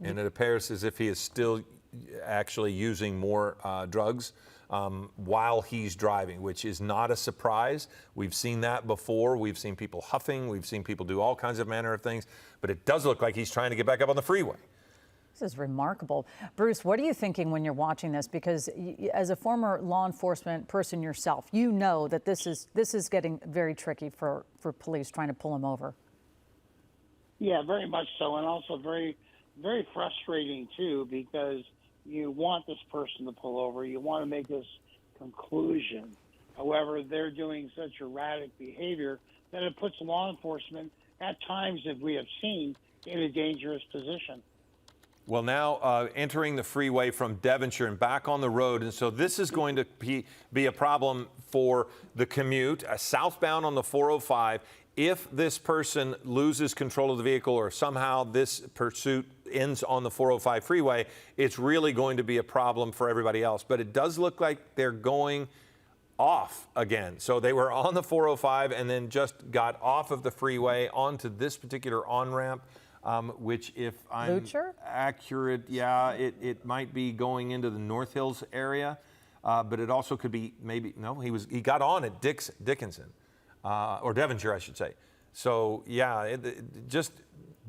And it appears as if he is still actually using more drugs while he's driving, which is not a surprise. We've seen that before. We've seen people huffing. We've seen people do all kinds of manner of things. But it does look like he's trying to get back up on the freeway. This is remarkable. Bruce, what are you thinking when you're watching this? Because as a former law enforcement person yourself, you know that this is getting very tricky for police trying to pull him over. Yeah, very much so, and also very, very frustrating too, because you want this person to pull over, you want to make this conclusion. However, they're doing such erratic behavior that it puts law enforcement at times, as we have seen, in a dangerous position. Well, now entering the freeway from Devonshire and back on the road. And so this is going to be a problem for the commute, southbound on the 405. If this person loses control of the vehicle or somehow this pursuit ends on the 405 freeway, it's really going to be a problem for everybody else. But it does look like they're going off again. So they were on the 405 and then just got off of the freeway onto this particular on-ramp. Which, if I'm accurate, yeah, it might be going into the North Hills area, but it also could be he got on at Dickinson, or Devonshire, I should say. So yeah, just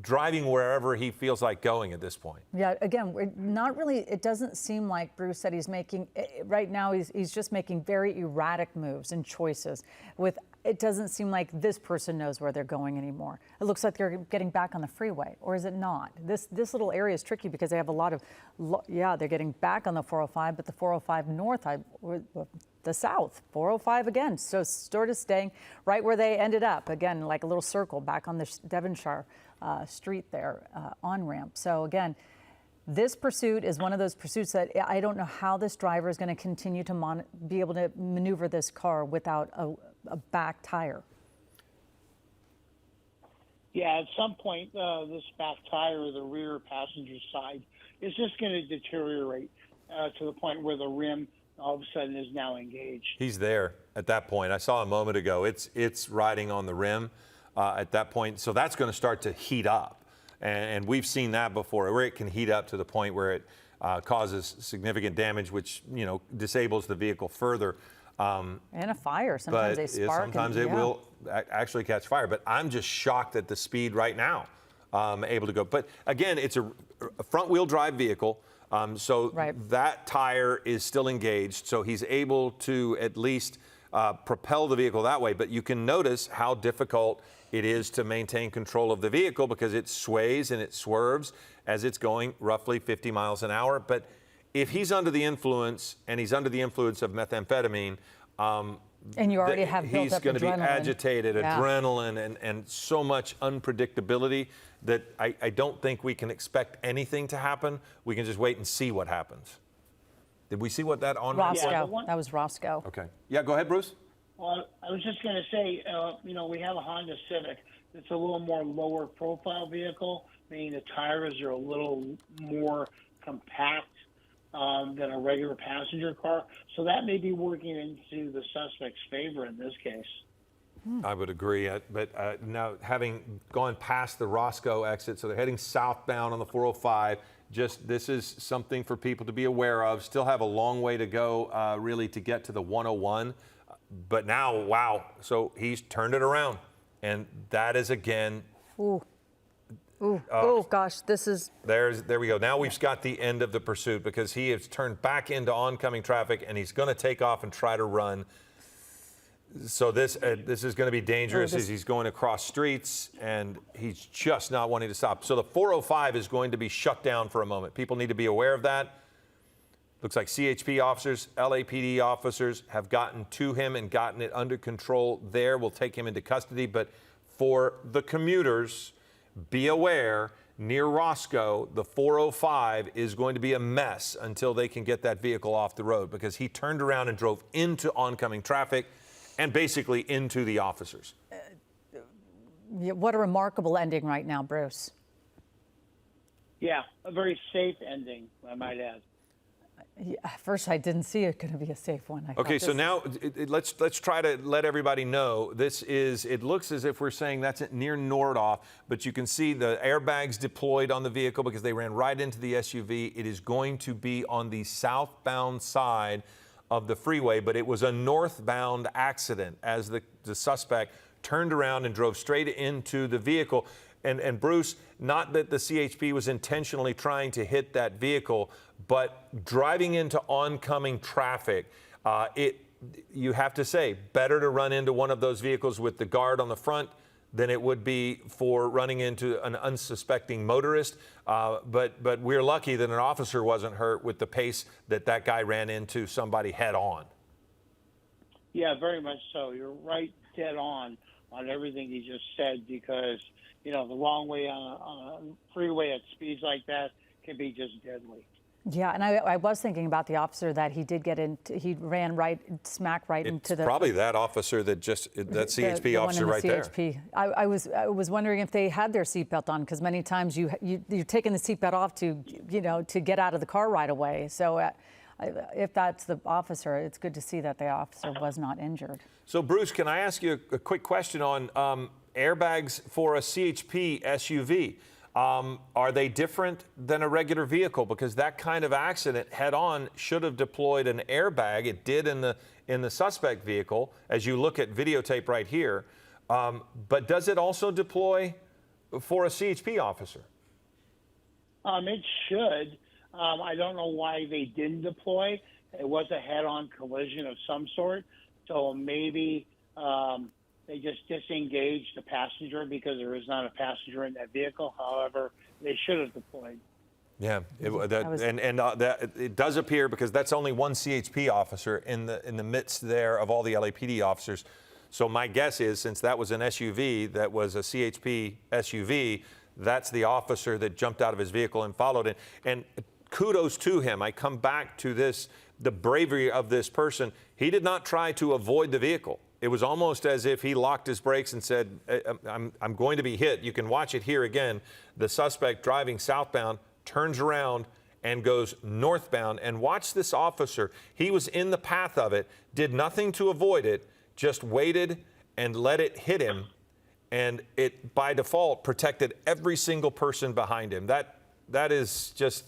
driving wherever he feels like going at this point. Yeah, again, not really. It doesn't seem like Bruce said he's making right now. He's just making very erratic moves and choices. It doesn't seem like this person knows where they're going anymore. It looks like they're getting back on the freeway, or is it not? This little area is tricky because they have a lot of, they're getting back on the 405, but the 405 north, the south, 405 again. So sort of staying right where they ended up, again, like a little circle back on the Devonshire street there, on-ramp. So again, this pursuit is one of those pursuits that I don't know how this driver is going to continue to be able to maneuver this car without a back tire. Yeah, at some point, this back tire or the rear passenger side is just going to deteriorate to the point where the rim all of a sudden is now engaged. He's there at that point. I saw a moment ago. It's riding on the rim at that point. So that's going to start to heat up. And we've seen that before, where it can heat up to the point where it causes significant damage, which, disables the vehicle further. And a fire. Sometimes they spark. Sometimes it will actually catch fire. But I'm just shocked at the speed right now able to go. But again, it's a front-wheel drive vehicle. So that tire is still engaged. So he's able to at least propel the vehicle that way. But you can notice how difficult it is to maintain control of the vehicle because it sways and it swerves as it's going roughly 50 miles an hour. But if he's under the influence, and he's under the influence of methamphetamine, and you already have built he's up going to be adrenaline. agitated, adrenaline, and so much unpredictability that I don't think we can expect anything to happen. We can just wait and see what happens. Did we see what that on? Roscoe. That was Roscoe. Okay. Yeah, go ahead, Bruce. Well, I was just going to say, we have a Honda Civic. It's a little more lower profile vehicle, meaning the tires are a little more compact than a regular passenger car. So that may be working into the suspect's favor in this case. I would agree. But now, having gone past the Roscoe exit, so they're heading southbound on the 405, this is something for people to be aware of. Still have a long way to go, really, to get to the 101. But now, wow, so he's turned it around. And that is, again... Oh, gosh, this is... There we go. Now we've got the end of the pursuit because he has turned back into oncoming traffic, and he's going to take off and try to run. So this is going to be dangerous as he's going across streets, and he's just not wanting to stop. So the 405 is going to be shut down for a moment. People need to be aware of that. Looks like CHP officers, LAPD officers have gotten to him and gotten it under control there. We'll take him into custody. But for the commuters, be aware, near Roscoe, the 405 is going to be a mess until they can get that vehicle off the road because he turned around and drove into oncoming traffic and basically into the officers. What a remarkable ending right now, Bruce. Yeah, a very safe ending, I might add. Yeah, at first, I didn't see it going to be a safe one. Okay, so now let's try to let everybody know. It looks as if we're saying that's near Nordhoff, but you can see the airbags deployed on the vehicle because they ran right into the SUV. It is going to be on the southbound side of the freeway, but it was a northbound accident as the suspect turned around and drove straight into the vehicle. And Bruce, not that the CHP was intentionally trying to hit that vehicle, but driving into oncoming traffic, you have to say, better to run into one of those vehicles with the guard on the front than it would be for running into an unsuspecting motorist. But we're lucky that an officer wasn't hurt with the pace that guy ran into somebody head on. Yeah, very much so. You're right, dead on everything you just said, because the wrong way on a freeway at speeds like that can be just deadly. Yeah, and I was thinking about the officer that he did get into. He ran smack right into the. Probably that officer that CHP the officer right CHP. there. I was wondering if they had their seatbelt on, because many times you're taking the seatbelt off to get out of the car right away. So if that's the officer, it's good to see that the officer was not injured. So Bruce, can I ask you a quick question on airbags for a CHP SUV? Are they different than a regular vehicle? Because that kind of accident head-on should have deployed an airbag. It did in the suspect vehicle, as you look at videotape right here. But does it also deploy for a CHP officer? It should. I don't know why they didn't deploy. It was a head-on collision of some sort, so maybe they just disengaged the passenger because there is not a passenger in that vehicle. However, they should have deployed. Yeah, it does appear, because that's only one CHP officer in the midst there of all the LAPD officers. So my guess is, since that was an SUV, that was a CHP SUV, that's the officer that jumped out of his vehicle and followed it. And kudos to him. I come back to this, the bravery of this person. He did not try to avoid the vehicle. It was almost as if he locked his brakes and said, I'm going to be hit. You can watch it here again. The suspect driving southbound turns around and goes northbound. And watch this officer. He was in the path of it, did nothing to avoid it, just waited and let it hit him. And it, by default, protected every single person behind him. That is just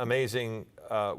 amazing work.